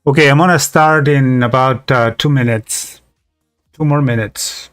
Okay, I'm gonna start in about 2 minutes. 2 more minutes.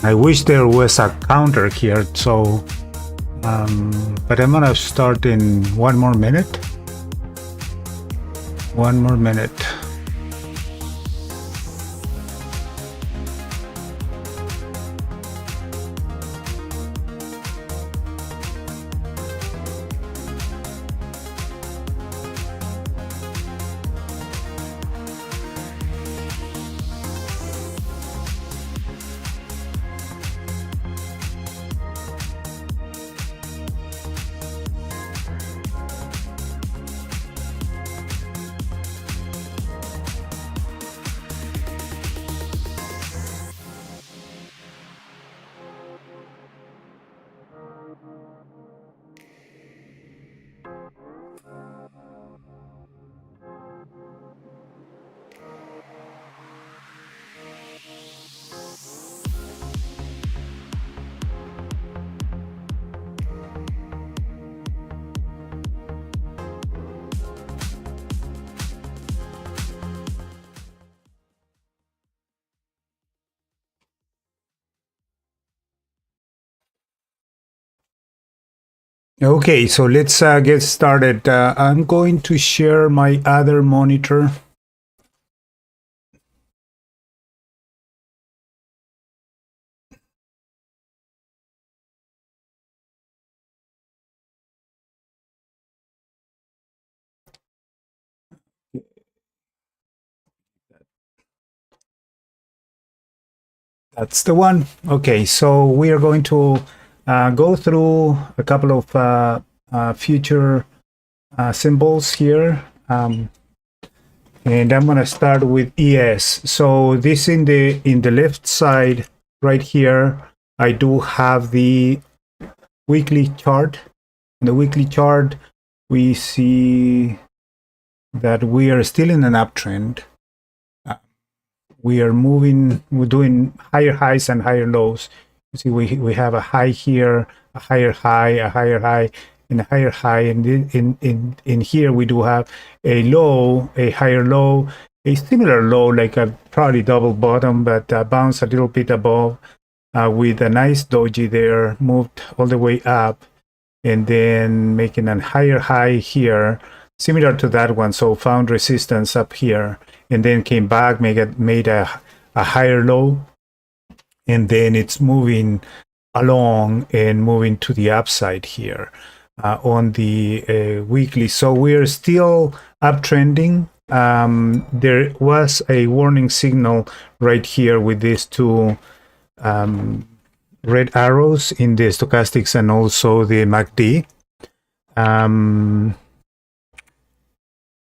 I wish there was a counter here, so but I'm gonna start in 1 more minute. 1 more minute. Okay, so let's get started. I'm going to share my other monitor. That's the one. Okay, so we are going to go through a couple of future symbols here. And I'm going to start with ES. So this in the left side right here, I do have the weekly chart. In the weekly chart, we see that we are still in an uptrend. We are moving, we're doing higher highs and higher lows. You see, we have a high here, a higher high, and a higher high. And in here, we do have a low, a higher low, a similar low, like a probably double bottom, but bounce a little bit above with a nice doji there, moved all the way up, and then making a higher high here, similar to that one. So found resistance up here, and then came back, made a higher low, and then it's moving along and moving to the upside here on the weekly. So we're still uptrending. There was a warning signal right here with these two red arrows in the stochastics and also the MACD.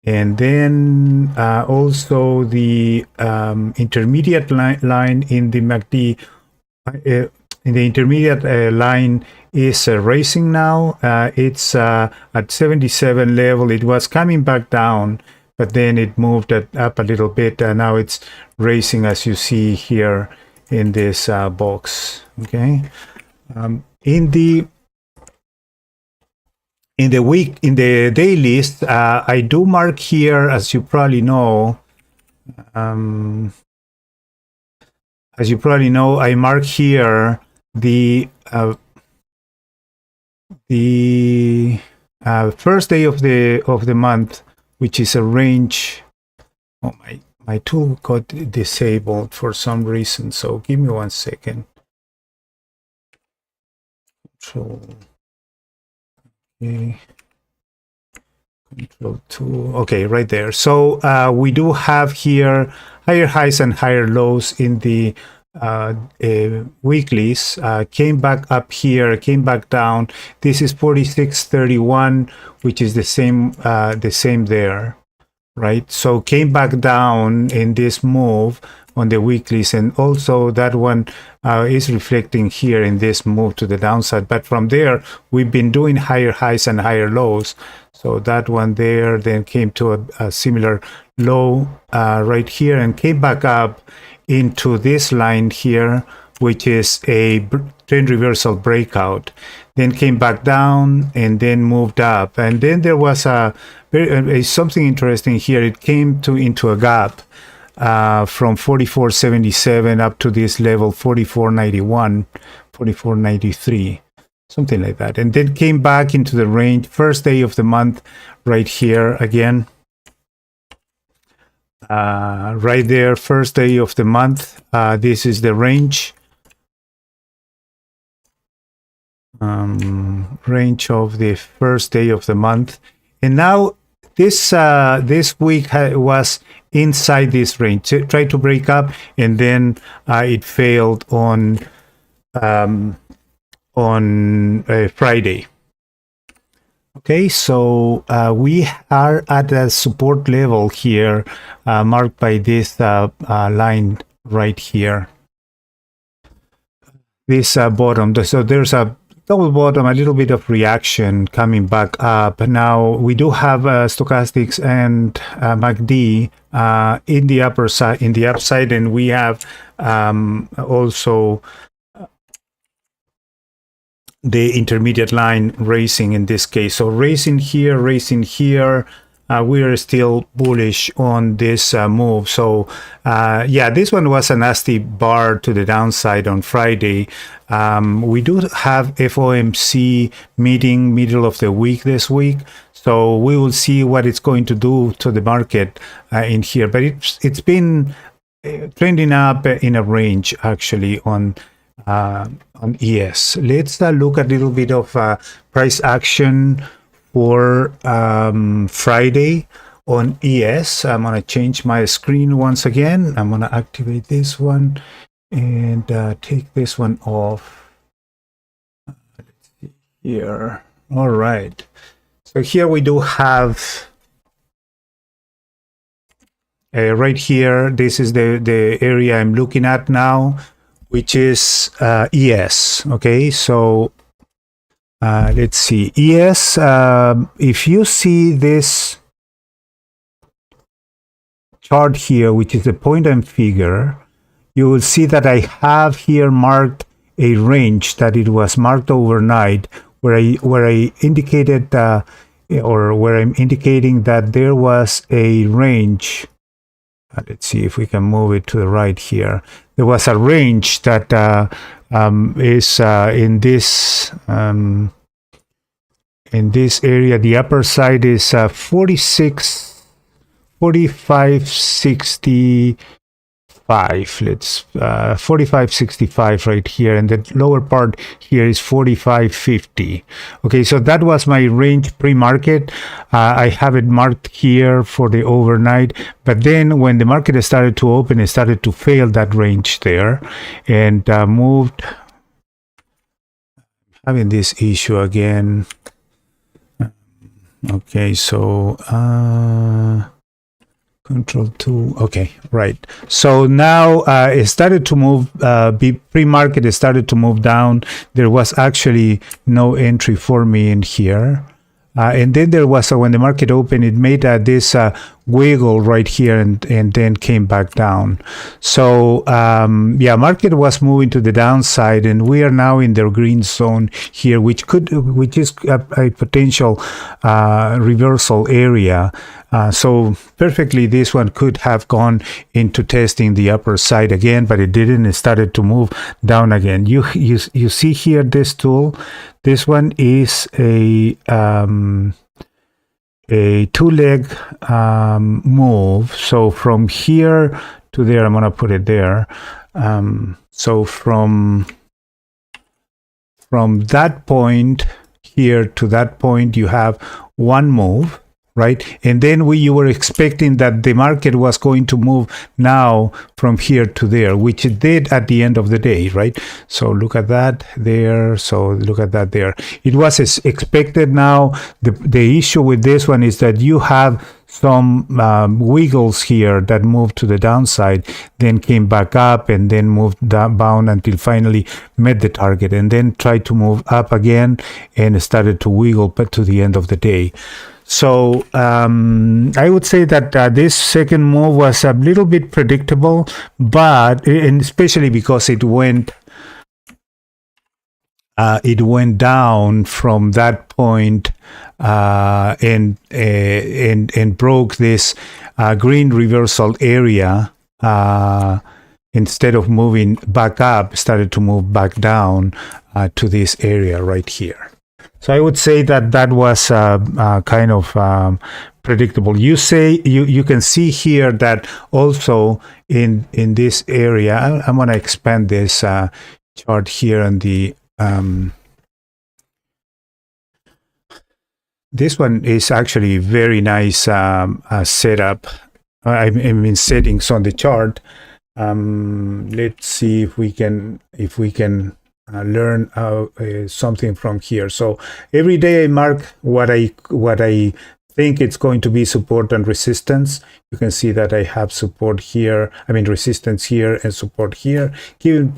And then also the intermediate line in the MACD, in the intermediate line is racing now. It's at 77 level. It was coming back down, but then it moved up a little bit. Now it's racing, as you see here in this box. Okay, in the day list, I do mark here, as you probably know. I mark here the first day of the month, which is a range. Oh, my tool got disabled for some reason, so give me 1 second. Control. Okay. Control 2. Okay, right there. So we do have here higher highs and higher lows in the weeklies. Came back up here, came back down. This is 46.31, which is the same there, right? So came back down in this move on the weeklies, and also that one is reflecting here in this move to the downside. But from there, we've been doing higher highs and higher lows. So that one there then came to a similar low right here and came back up into this line here, which is a trend reversal breakout. Then came back down and then moved up. And then there was something interesting here. It came into a gap from 44.77 up to this level 44.91, 44.93. Something like that. And then came back into the range, first day of the month, right here again. Right there, first day of the month. This is the range. Range of the first day of the month. And now this week was inside this range. It tried to break up, and then it failed on Friday. Okay, so we are at a support level here, marked by this line right here. This bottom. So there's a double bottom, a little bit of reaction coming back up. Now we do have stochastics and MACD in the upper side, in the upside, and we have also the intermediate line racing in this case. So racing here, we are still bullish on this move. So yeah, this one was a nasty bar to the downside on Friday. We do have FOMC meeting middle of the week this week, so we will see what it's going to do to the market in here. But it's been trending up in a range actually on ES. Let's look a little bit of price action for Friday on ES. I'm going to change my screen once again. I'm going to activate this one and take this one off. Let's see here. All right. So here we do have right here. This is the area I'm looking at now, which is ES. Okay, so let's see. ES, if you see this chart here, which is the point and figure, you will see that I have here marked a range that it was marked overnight, where I indicated or where I'm indicating that there was a range. Let's see if we can move it to the right here. There was a range that is in this area. The upper side is 45.65. Let's 45.65 right here, and the lower part here is 45.50. Okay, so that was my range pre-market. I have it marked here for the overnight, but then when the market started to open, it started to fail that range there and moved. Having this issue again. Okay, so Control 2. Okay, right. So now it started to move, pre-market, it started to move down. There was actually no entry for me in here. And then there was, when the market opened, it made this wiggle right here and then came back down. So yeah, market was moving to the downside, and we are now in the green zone here, which is a potential reversal area. So perfectly, this one could have gone into testing the upper side again, but it didn't. It started to move down again. You see here this tool. This one is a two-leg move. So from here to there, I'm gonna put it there. So from from that point here to that point, you have one move, right? And then you were expecting that the market was going to move now from here to there, which it did at the end of the day, right? So look at that there. So look at that there. It was expected. Now the issue with this one is that you have some wiggles here that moved to the downside, then came back up, and then moved down until finally met the target, and then tried to move up again and started to wiggle but to the end of the day. So I would say that this second move was a little bit predictable, but and especially because it went down from that point and broke this green reversal area. Instead of moving back up, started to move back down to this area right here. So I would say that that was kind of predictable. You can see here that also in this area. I'm going to expand this chart here on the. This one is actually very nice setup. I mean settings on the chart. Let's see if we can learn something from here. So every day I mark what I think it's going to be support and resistance. You can see that I have support here, I mean resistance here and support here. Given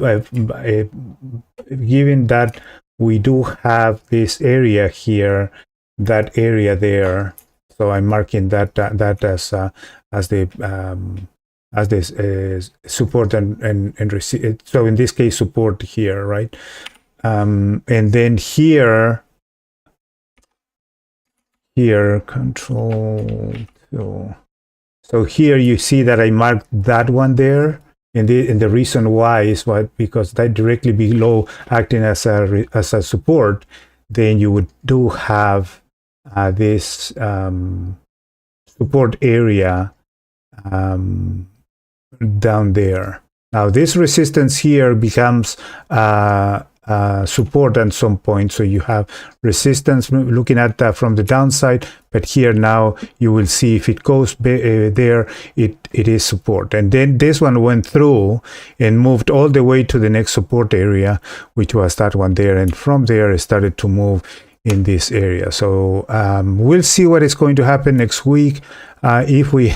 that we do have this area here, that area there, so I'm marking that as this support and so in this case support here, right? And then here control 2. So here you see that I marked that one there, and the reason why is because that directly below acting as a support, then you do have this support area down there. Now this resistance here becomes support at some point. So you have resistance looking at that from the downside, but here now you will see if it goes there, it is support. And then this one went through and moved all the way to the next support area, which was that one there. And from there it started to move in this area. So we'll see what is going to happen next week. If we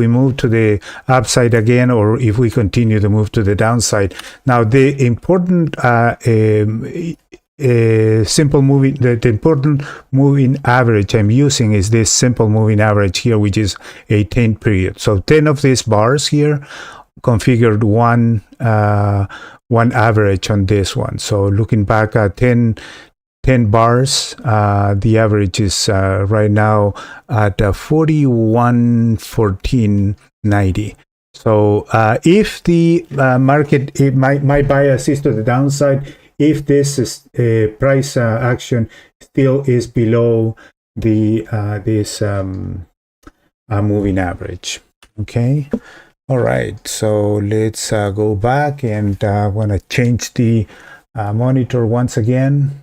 move to the upside again, or if we continue to move to the downside. Now the important simple moving, the important moving average I'm using is this simple moving average here, which is a 10 period. So 10 of these bars here configured one average on this one. So looking back at 10 bars, the average is right now at 41.1490. So if the market, it my bias is to the downside, if this is, price action still is below the this moving average. Okay. All right. So let's go back, and I want to change the monitor once again.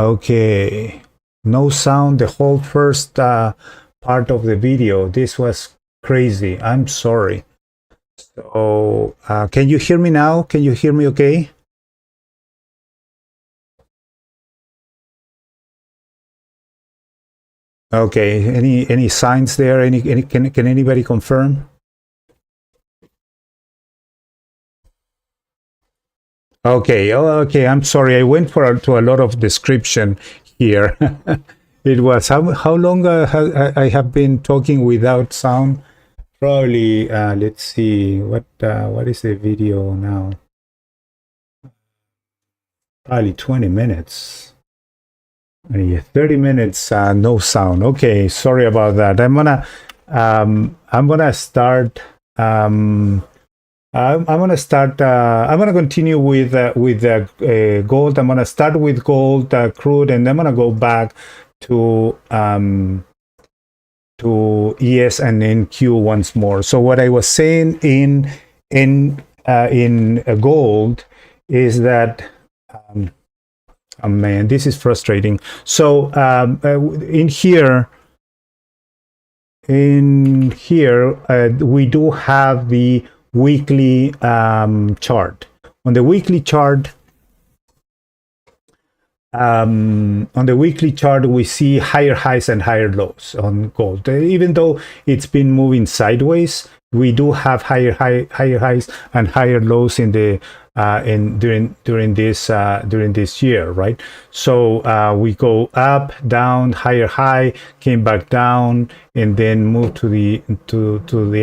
Okay, no sound the whole first part of the video. This was crazy. I'm sorry. So, can you hear me now? Can you hear me okay? Okay, any signs there? Any can anybody confirm? Okay, oh, okay. I'm sorry. I went to a lot of description here. It was how long I have been talking without sound? Probably. Let's see. What is the video now? Probably 20 minutes. Yeah, 30 minutes. No sound. Okay, sorry about that. I'm gonna start. I'm gonna start. I'm gonna continue with gold. I'm gonna start with gold, crude, and then I'm gonna go back to ES and NQ once more. So what I was saying in gold is that. Oh man, this is frustrating. So in here, we do have the weekly chart. On the weekly chart, we see higher highs and higher lows on gold. Even though it's been moving sideways, we do have higher highs and higher lows in the during this year, right? So we go up, down, higher high, came back down, and then moved to the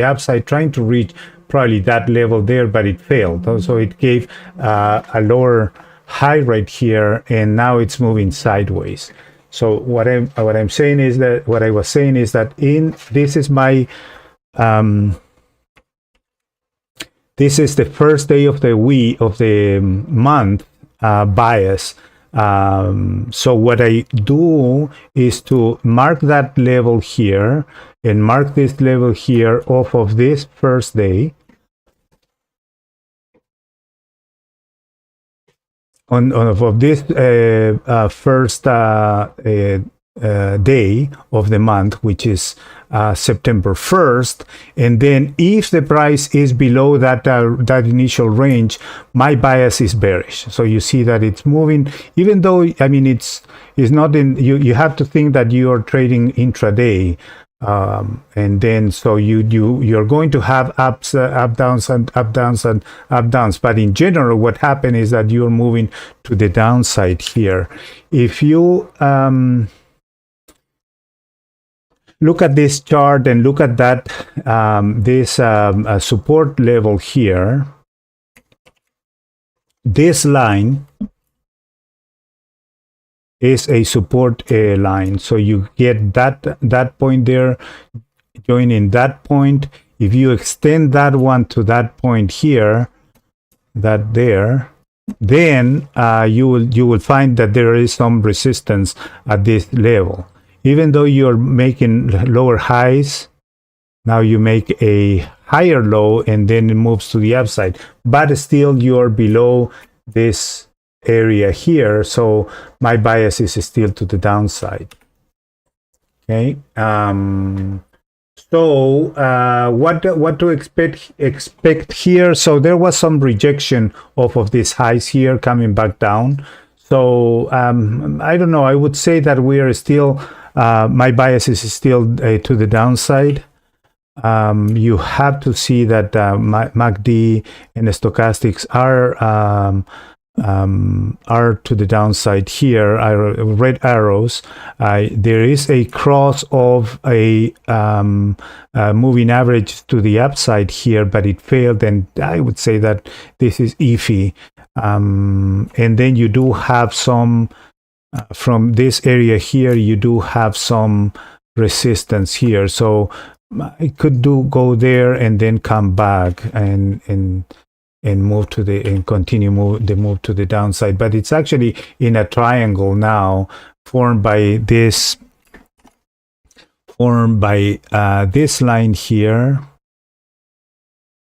upside, trying to reach probably that level there, but it failed. So it gave a lower high right here, and now it's moving sideways. So what I'm saying is that what I was saying is that this is my this is the first day of the month bias. So what I do is to mark that level here and mark this level here off of this first day. Of this first day of the month, which is September 1st, and then if the price is below that initial range, my bias is bearish. So you see that it's moving, even though it's not in. You have to think that you are trading intraday. And then so you're going to have ups, up downs and up downs and up downs, but in general what happened is that you're moving to the downside here. If you look at this chart and look at that this support level here, this line is a support line. So you get that point there, joining that point. If you extend that one to that point here, that there, then you will find that there is some resistance at this level. Even though you're making lower highs, now you make a higher low and then it moves to the upside, but still you're below this area here, so my bias is still to the downside. Okay, so what to expect here? So there was some rejection of these highs here, coming back down. So I don't know, I would say that we are still my bias is still to the downside. You have to see that MACD and stochastics are to the downside here, are red arrows. There is a cross of a moving average to the upside here, but it failed, and I would say that this is iffy. And then you do have some from this area here, you do have some resistance here, so it could go there and then come back and move to continue the move to the downside. But it's actually in a triangle now, formed by this line here,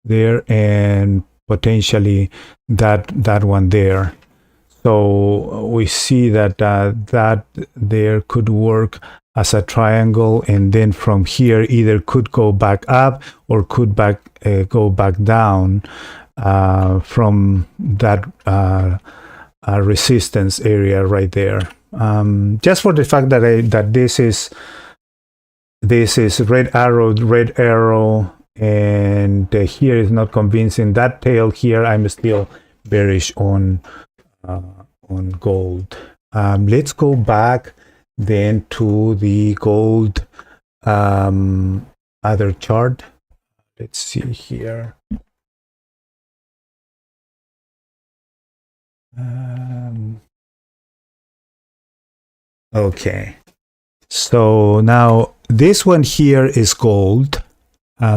there, and potentially that one there. So we see that that there could work as a triangle, and then from here either could go back up or could go back down from that resistance area right there. Just for the fact that this is red arrow, and here is not convincing. That tail here, I'm still bearish on gold. Let's go back then to the gold other chart. Let's see here. Okay, so now this one here is gold.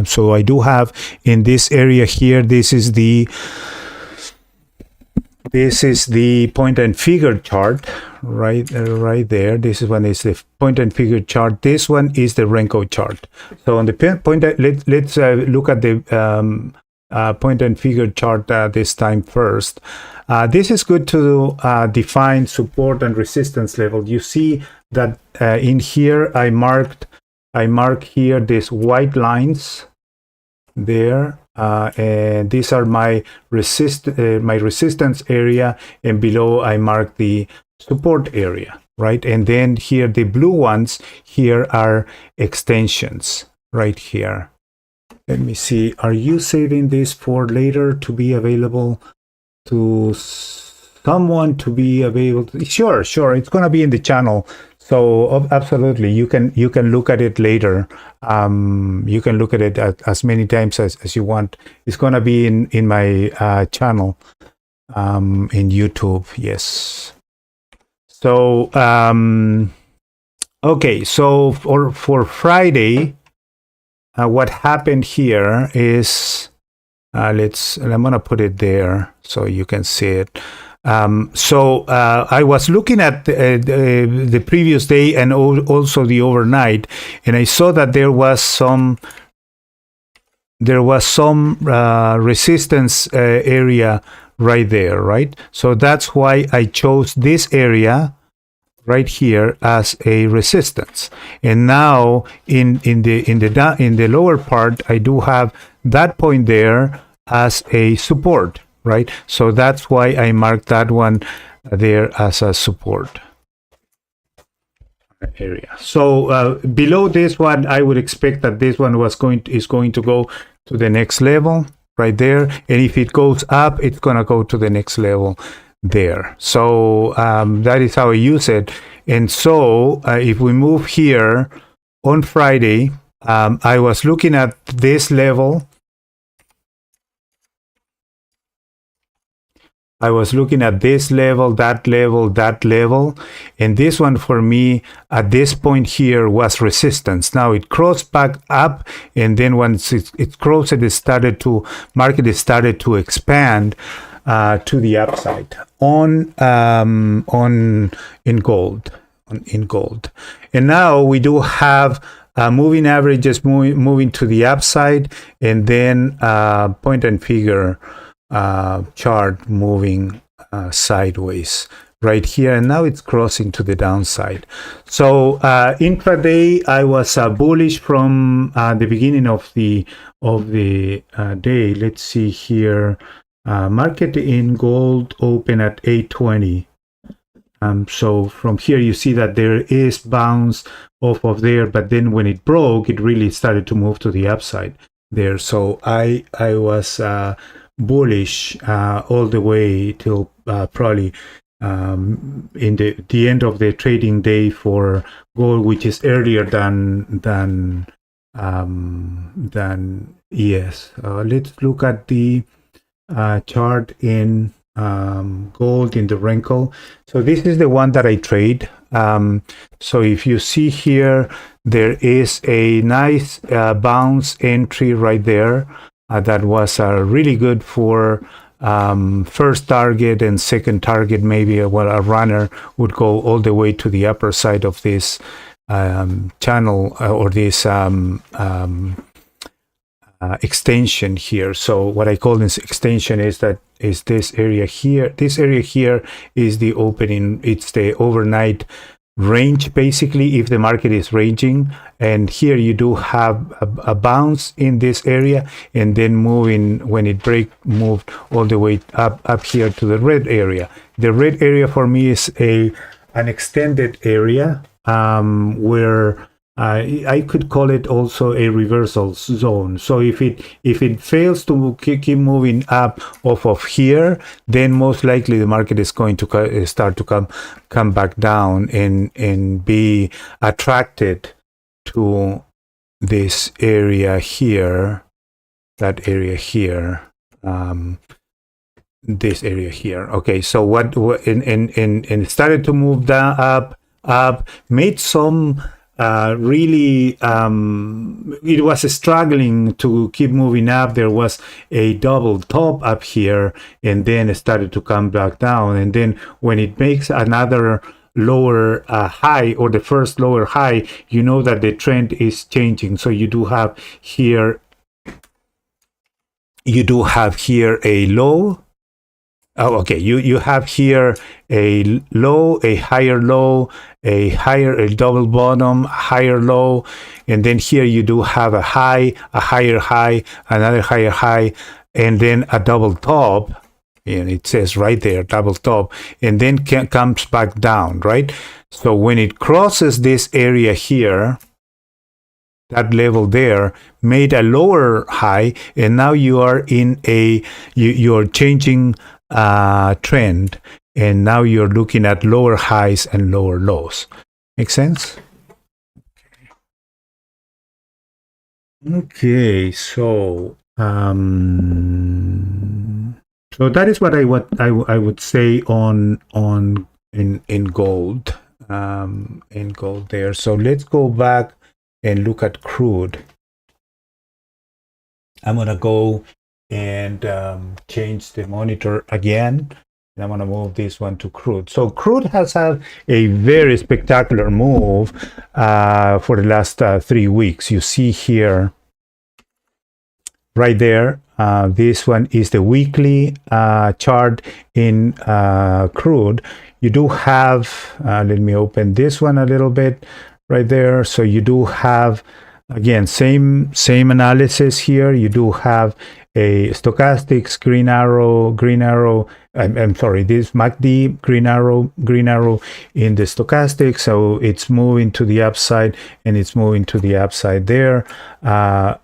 So I do have in this area here, this is the point and figure chart right there. This is one is the point and figure chart. This one is the Renko chart. So on the point, let's look at the point and figure chart this time first. This is good to define support and resistance level. You see that in here I mark here these white lines there, and these are my resistance area, and below I mark the support area, right? And then here the blue ones here are extensions right here. Let me see, are you saving this for later to be available to someone, to be available? Sure, it's going to be in the channel. So absolutely, you can look at it later. You can look at it as many times as you want. It's going to be in my channel in YouTube. Yes. So okay, so for Friday, what happened here is I'm gonna put it there so you can see it. So I was looking at the previous day and also the overnight, and I saw that there was some resistance area right there, right? So that's why I chose this area right here as a resistance. And now in the lower part, I do have that point there as a support, right? So that's why I marked that one there as a support area. So below this one, I would expect that this one is going to go to the next level right there, and if it goes up, it's going to go to the next level there. So that is how I use it. And so if we move here on Friday, I was looking at this level. I was looking at this level, that level, and this one for me at this point here was resistance. Now it crossed back up, and then once it crossed, market started to expand to the upside in gold. And now we do have moving averages moving to the upside, and then point and figure chart moving sideways right here, and now it's crossing to the downside. So intraday I was bullish from the beginning of the day. Let's see here, market in gold open at 820. So from here you see that there is bounce off of there, but then when it broke, it really started to move to the upside there. So I was bullish all the way till probably in the end of the trading day for gold, which is earlier than ES. Let's look at the chart in gold in the Renko. So this is the one that I trade. So if you see here, there is a nice bounce entry right there. That was really good for first target and second target. Maybe a runner would go all the way to the upper side of this channel or this extension here. So what I call this extension is this area here. This area here is the opening. It's the overnight range, basically, if the market is ranging. And here you do have a bounce in this area, and then moving, when it moved all the way up here to the red area. The red area for me is an extended area, where I could call it also a reversal zone. So if it fails to keep moving up off of here, then most likely the market is going to start to come back down and be attracted to this area here, that area here, this area here. Okay, so what and started to move down, up, made some really, it was struggling to keep moving up. There was a double top up here, and then it started to come back down. And then when it makes another lower high, or the first lower high, you know that the trend is changing. So you do have here a low. Oh, okay. You have here a low, a higher low, a double bottom, higher low, and then here you do have a high, a higher high, another higher high, and then a double top. And it says right there, double top, and then comes back down, right? So when it crosses this area here, that level there made a lower high, and now you are in you're changing trend, and now you're looking at lower highs and lower lows. Make sense? Okay, so so that is what I would say in gold, there. So let's go back and look at crude. I'm gonna go and change the monitor again, and I'm gonna move this one to crude. So crude has had a very spectacular move for the last 3 weeks. You see here, right there, this one is the weekly chart in crude. You do have, let me open this one a little bit right there. So you do have, again, same analysis here. You do have a stochastics green arrow. I'm sorry, this MACD green arrow in the stochastic. So it's moving to the upside, and it's moving to the upside there.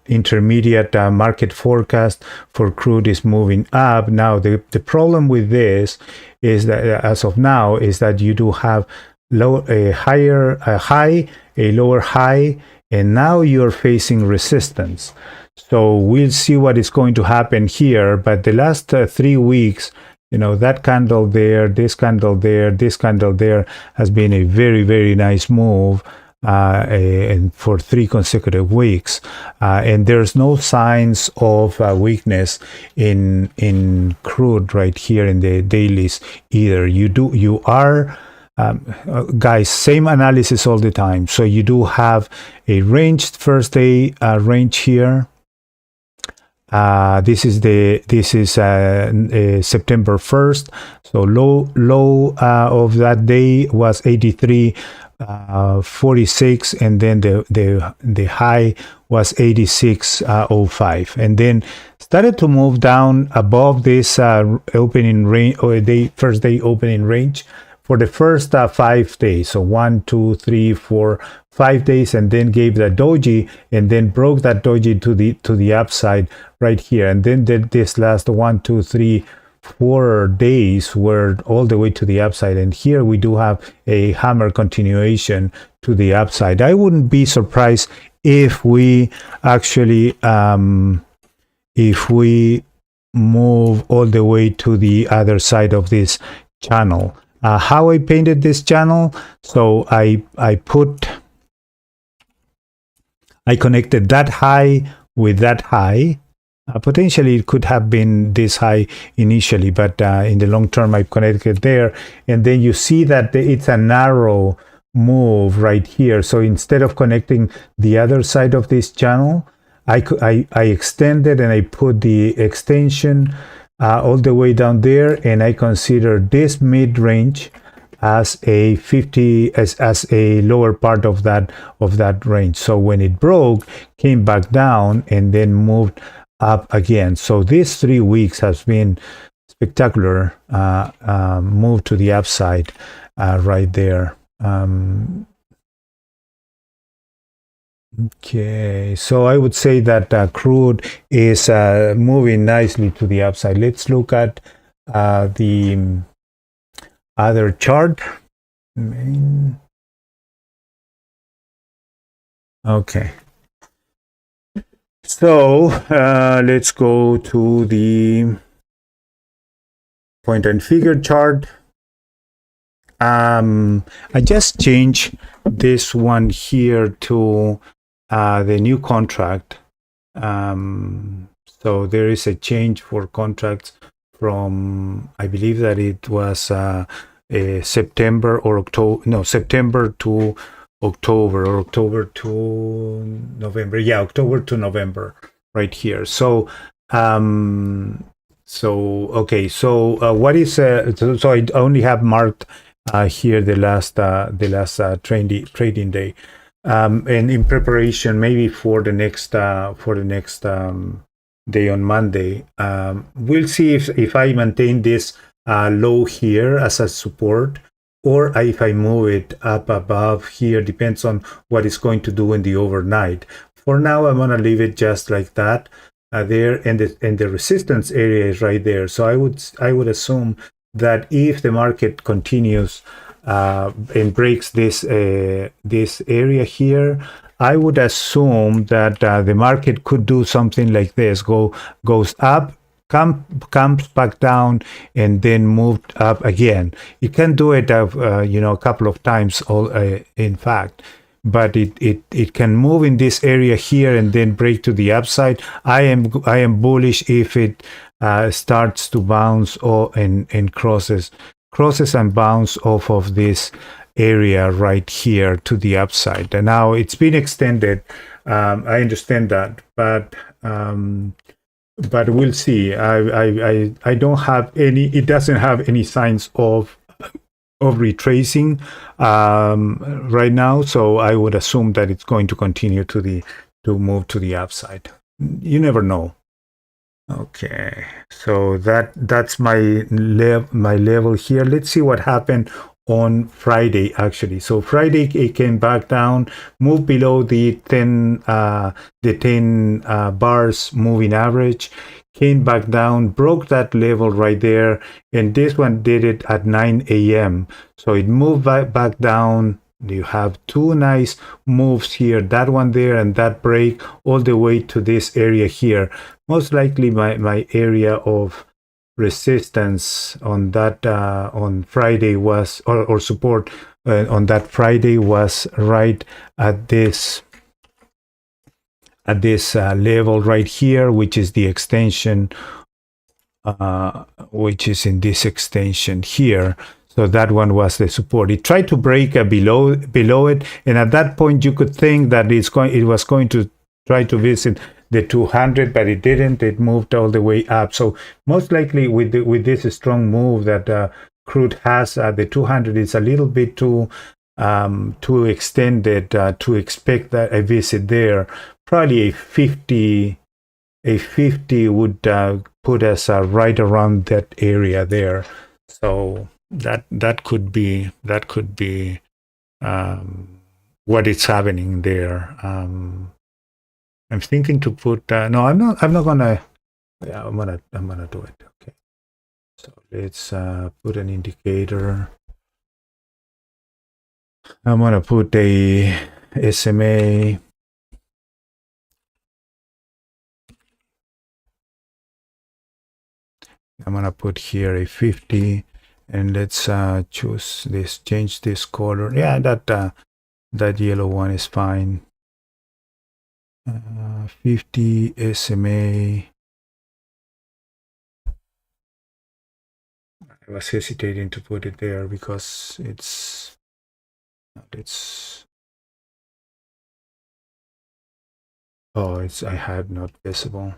Intermediate market forecast for crude is moving up. Now the problem with this is that as of now is that you do have a high, a lower high, and now you're facing resistance. So we'll see what is going to happen here. But the last 3 weeks, you know, that candle there, this candle there, this candle there has been a very, very nice move, and for 3 consecutive weeks. And there's no signs of weakness in crude right here in the dailies either. You are guys, same analysis all the time. So you do have a range, first day range here. This is September 1st. So low of that day was 83.46, and then the high was 86.05, and then started to move down above this opening range, or first day opening range, for the first 5 days. So 1, 2, 3, 4, 5 days, and then gave the doji, and then broke that doji to the upside right here, and then this last 1, 2, 3, 4 days were all the way to the upside. And here we do have a hammer continuation to the upside. I wouldn't be surprised if we actually if we move all the way to the other side of this channel. How I painted this channel, so I connected that high with that high. Potentially it could have been this high initially, but in the long term I connected there, and then you see that it's a narrow move right here. So instead of connecting the other side of this channel, I extended and I put the extension all the way down there, and I consider this mid range as a 50 as a lower part of that range. So when it broke, came back down and then moved up again. So these 3 weeks has been spectacular move to the upside right there. Okay, so I would say that crude is moving nicely to the upside. Let's look at the other chart. Okay, so let's go to the point and figure chart. I just changed this one here to the new contract. So there is a change for contracts from, I believe that it was September or October, no, September to October or October to November. Yeah, October to November right here. So, okay, so what is, so I only have marked here the last trading day. And in preparation maybe for the next day on Monday. We'll see if I maintain this low here as a support, or if I move it up above here. Depends on what it's going to do in the overnight. For now, I'm gonna leave it just like that there, and the resistance area is right there. So I would assume that if the market continues and breaks this area here, I would assume that the market could do something like this: goes up, comes back down, and then moved up again. It can do it, a couple of times. In fact. But it can move in this area here and then break to the upside. I am bullish if it starts to bounce and crosses and bounce off of this area right here to the upside. And now it's been extended. I understand that, but we'll see. I don't have any. It doesn't have any signs of retracing right now, so I would assume that it's going to continue to move to the upside. You never know. Okay, so that's my level here. Let's see what happened on Friday actually. So Friday it came back down, moved below the 10 bars moving average, came back down, broke that level right there, and this one did it at 9 a.m. So it moved back down. You have two nice moves here, that one there and that break, all the way to this area here. Most likely my area of resistance on that on Friday was, or support on that Friday was right at this level right here, which is the extension, which is in this extension here. So that one was the support. It tried to break below it, and at that point you could think that it was going to try to visit the 200, but it didn't. It moved all the way up. So most likely with this strong move that crude has, the 200 is a little bit too extended to expect that a visit there. Probably a 50 would put us right around that area there. So that could be what is happening there. I'm thinking to put no, I'm not gonna. Yeah, I'm gonna do it. Okay, so let's put an indicator. I'm gonna put a SMA. I'm gonna put here a 50, and let's choose this. Change this color. Yeah, that yellow one is fine. 50 SMA. I was hesitating to put it there because it's Oh, I had not visible.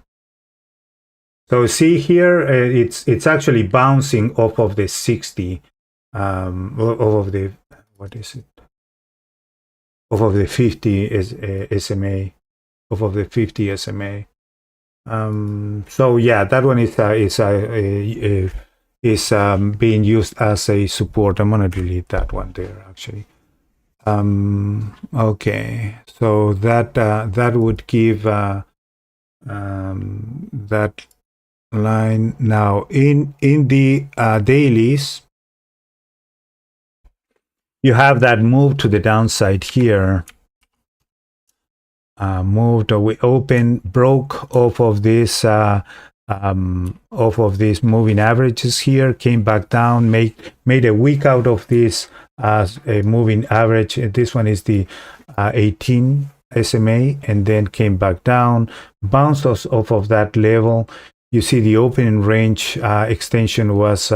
So see here, it's actually bouncing off of the 60, off of the, what is it? Off of the 50 is SMA, off of the 50 SMA. So yeah, that one is being used as a support. I'm gonna delete that one there actually. Okay, so that would give that line now in the dailies. You have that move to the downside here. Moved away, open, broke off of this moving averages here, came back down, made a wick out of this a moving average. This one is the 18 SMA, and then came back down, bounced off of that level. You see the opening range extension was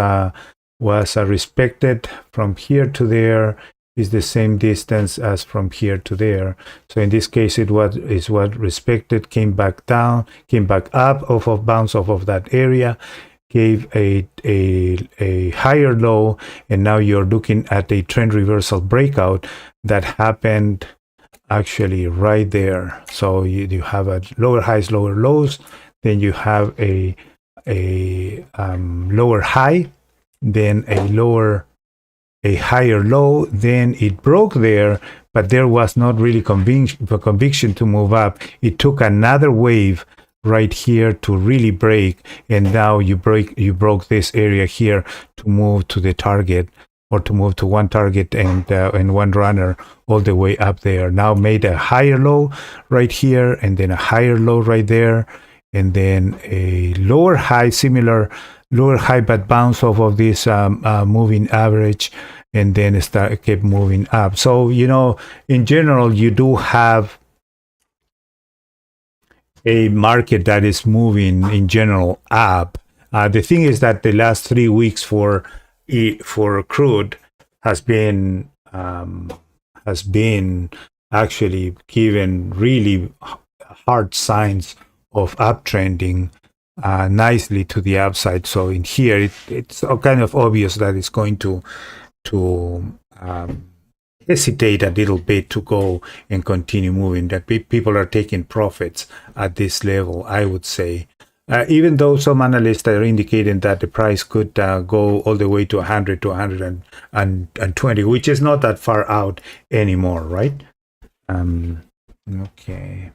respected from here to there. Is the same distance as from here to there. So in this case, it was respected, came back down, came back up off of bounce off of that area, gave a higher low, and now you're looking at a trend reversal breakout that happened actually right there. So you have a lower highs, lower lows, then you have a lower high, then a higher low, then it broke there, but there was not really conviction to move up. It took another wave right here to really break, and now you broke this area here to move to the target, or to move to one target and one runner all the way up there. Now made a higher low right here, and then a higher low right there, and then a lower high, similar lower high, but bounce off of this moving average, and then kept moving up. So in general, you do have a market that is moving in general up. The thing is that the last 3 weeks for crude has been actually given really hard signs of uptrending nicely to the upside. So in here, it's kind of obvious that it's going to hesitate a little bit to go and continue moving. That people are taking profits at this level, I would say. Even though some analysts are indicating that the price could go all the way to 100 to 120, which is not that far out anymore, right? Okay.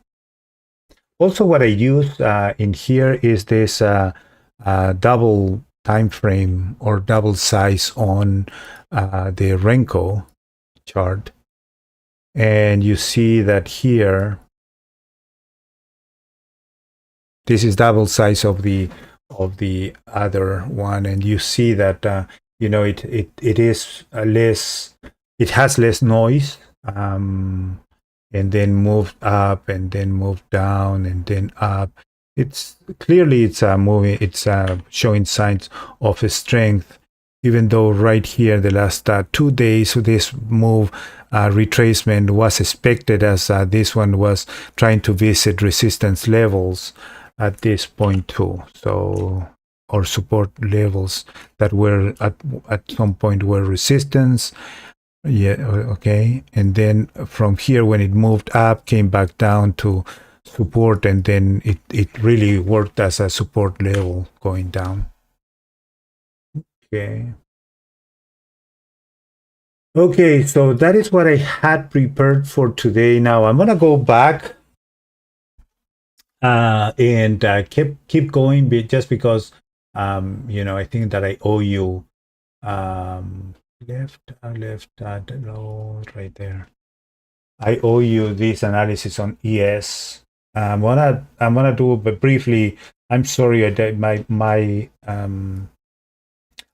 Also, what I use in here is this double time frame or double size on the Renko chart, and you see that here this is double size of the other one, and you see that it is less, it has less noise, and then moved up, and then moved down, and then up. It's clearly moving, it's showing signs of a strength, even though right here the last 2 days this move retracement was expected, as this one was trying to visit resistance levels at this point too. So, or support levels that were at some point were resistance. Yeah, okay. And then from here, when it moved up, came back down to support, and then it really worked as a support level going down. Okay. Okay, so that is what I had prepared for today. Now I'm gonna go back and keep going, just because I think that I owe you left low right there. I owe you this analysis on ES. I'm gonna do, but briefly. I'm sorry, I did my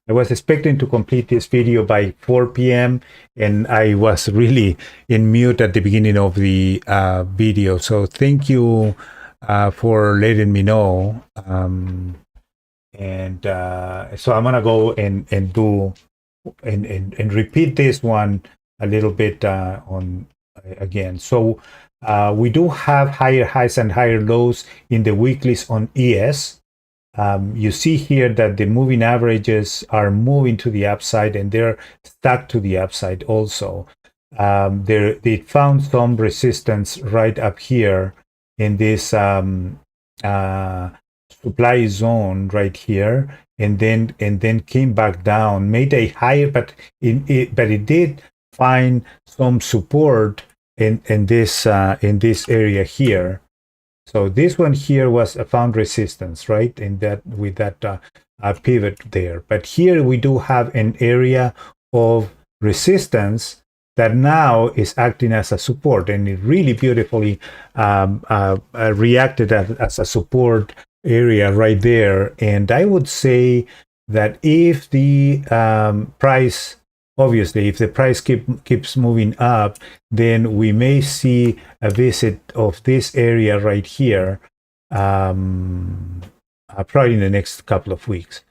I was expecting to complete this video by 4 p.m. and I was really in mute at the beginning of the video. So thank you for letting me know. So I'm gonna go and do and repeat this one a little bit on again. So we do have higher highs and higher lows in the weeklies on ES. You see here that the moving averages are moving to the upside and they're stuck to the upside also. They found some resistance right up here in this supply zone right here, and then came back down, made a higher, but it did find some support in this area here. So this one here was a found resistance, right? In that with that pivot there. But here we do have an area of resistance that now is acting as a support, and it really beautifully reacted as a support area right there. And I would say that if the price, obviously, if the price keeps moving up, then we may see a visit of this area right here, probably in the next couple of weeks.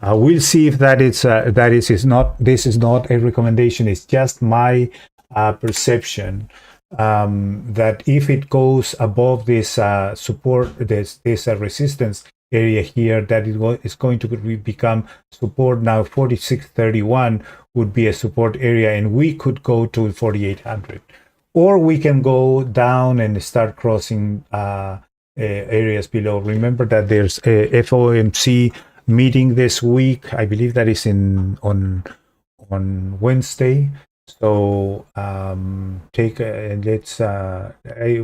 We'll see if is not. This is not a recommendation. It's just my perception that if it goes above this support, this resistance area here, that is going to become support. Now 4631 would be a support area, and we could go to 4800, or we can go down and start crossing areas below. Remember that there's a FOMC meeting this week. I believe that is on Wednesday. So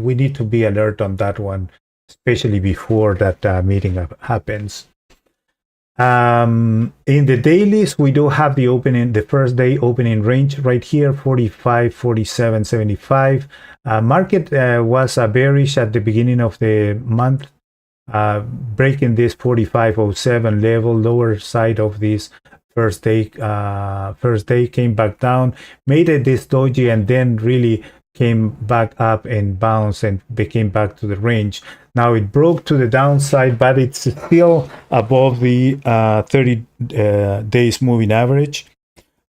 we need to be alert on that one, especially before that meeting happens. In the dailies, we do have the opening, the first day opening range right here, 45, 47, 75. Market was bearish at the beginning of the month, breaking this 45.07 level, lower side of this first day came back down, made it this doji, and then really came back up and bounced and became back to the range. Now it broke to the downside, but it's still above the 30 days moving average.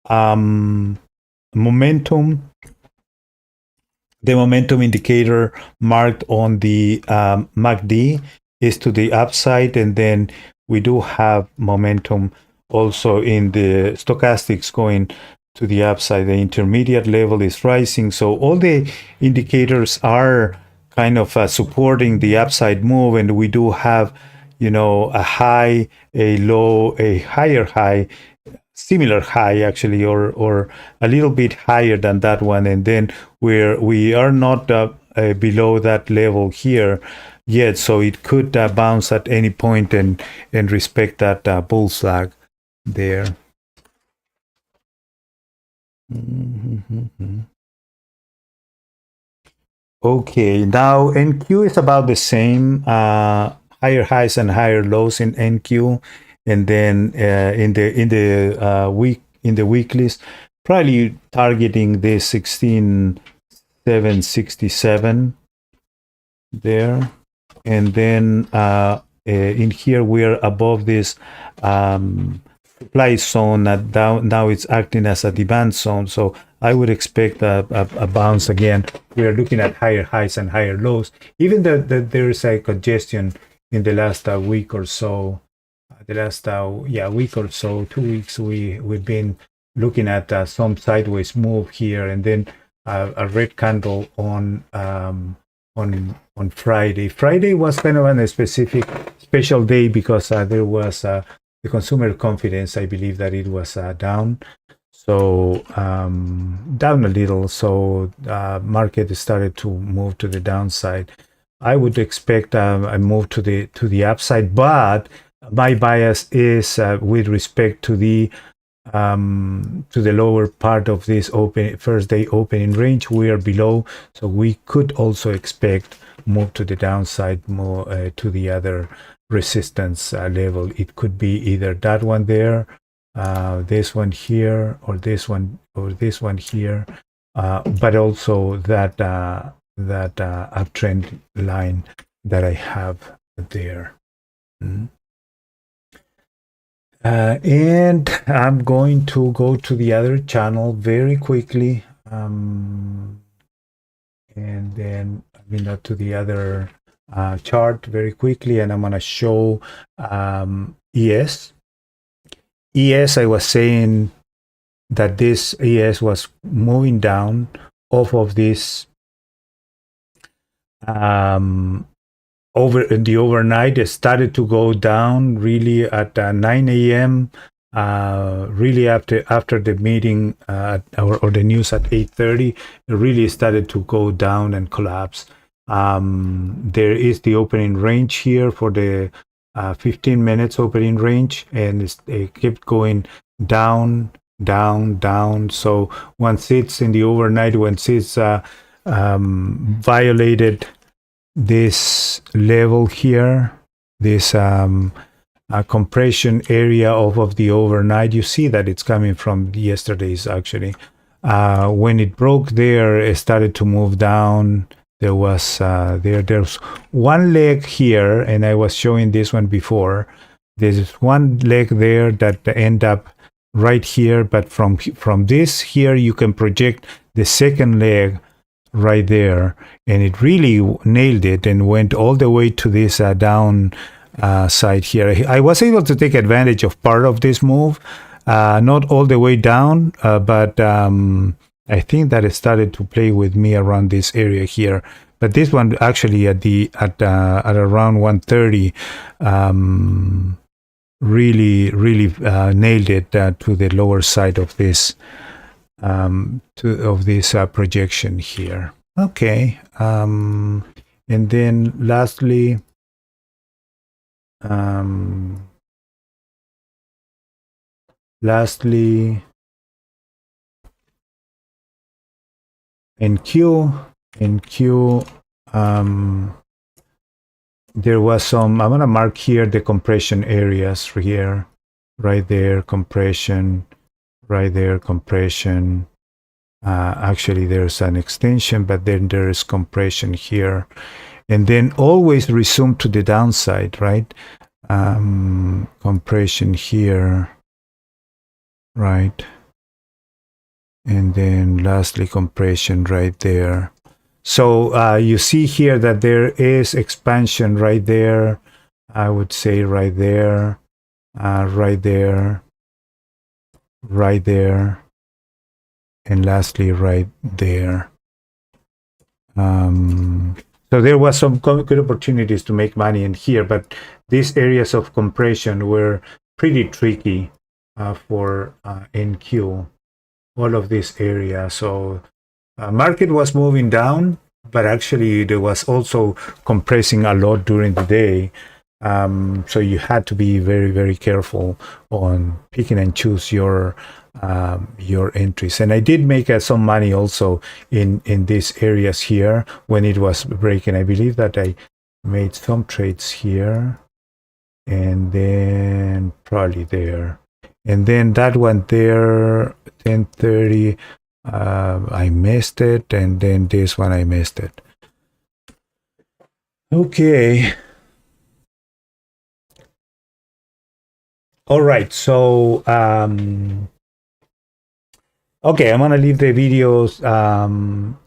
Momentum, the momentum indicator marked on the MACD is to the upside, and then we do have momentum also in the stochastics going to the upside. The intermediate level is rising, so all the indicators are kind of supporting the upside move, and we do have, a high, a low, a higher high, similar high actually, or a little bit higher than that one, and then we are not below that level here yet, so it could bounce at any point and respect that bull flag there. Okay, now NQ is about the same, higher highs and higher lows in NQ, and then in the weeklies, probably targeting the 16,767 there, and then in here we're above this supply zone. Now it's acting as a demand zone, so I would expect a bounce again. We are looking at higher highs and higher lows, even though there is a congestion in the last week or so. The last week or so, 2 weeks, we've been looking at some sideways move here, and then a red candle on Friday. Friday was kind of a special day because there was the consumer confidence. I believe that it was down, so down a little. So market started to move to the downside. I would expect a move to the upside, but my bias is with respect to the lower part of this first day opening range. We are below, so we could also expect move to the downside, more to the other resistance level. It could be either that one there, this one here, or this one here, but also that uptrend line that I have there. And I'm going to go to the other channel very quickly. And then to the other chart very quickly, and I'm going to show ES. ES, I was saying that this ES was moving down off of this over the overnight. It started to go down really at 9 a.m. Really after the meeting or the news at 8:30, it really started to go down and collapse. There is the opening range here for the 15 minutes opening range, and it kept going down, down, down. So once it's in the overnight, once it's violated this level here, this compression area of the overnight, you see that it's coming from yesterday's actually. When it broke there, it started to move down. There was there's one leg here, and I was showing this one before. There's one leg there that end up right here, but from this here you can project the second leg right there, and it really nailed it and went all the way to this down side here. I was able to take advantage of part of this move, not all the way down, but I think that it started to play with me around this area here. But this one actually at around 130 really nailed it to the lower side of this projection here. Okay, and then lastly, in Q, there was some. I'm gonna mark here the compression areas here, right there, compression. Right there, compression. Actually, there's an extension, but then there's compression here. And then always resume to the downside, right? Compression here, right? And then lastly, compression right there. So you see here that there is expansion right there. I would say right there, right there, right there, and lastly right there. So there was some good opportunities to make money in here, but these areas of compression were pretty tricky for NQ, all of this area. So market was moving down, but actually there was also compressing a lot during the day. So you had to be very careful on picking and choose your entries. And I did make some money also in these areas here when it was breaking. I believe that I made some trades here and then probably there, and then that one there 10:30 I missed it, and then this one I missed it. Okay. All right, so okay, I'm gonna leave the videos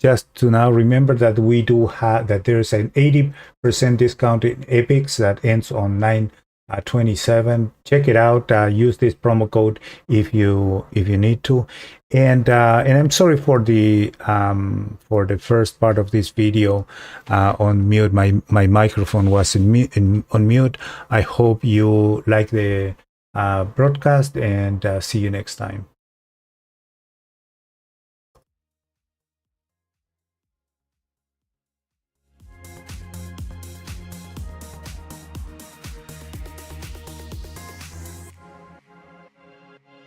just to now remember that we do have that there's an 80% discount in Epics that ends on 9/27. Check it out. Use this promo code if you need to. And I'm sorry for the first part of this video on mute. My microphone was on mute. I hope you like the broadcast, and see you next time.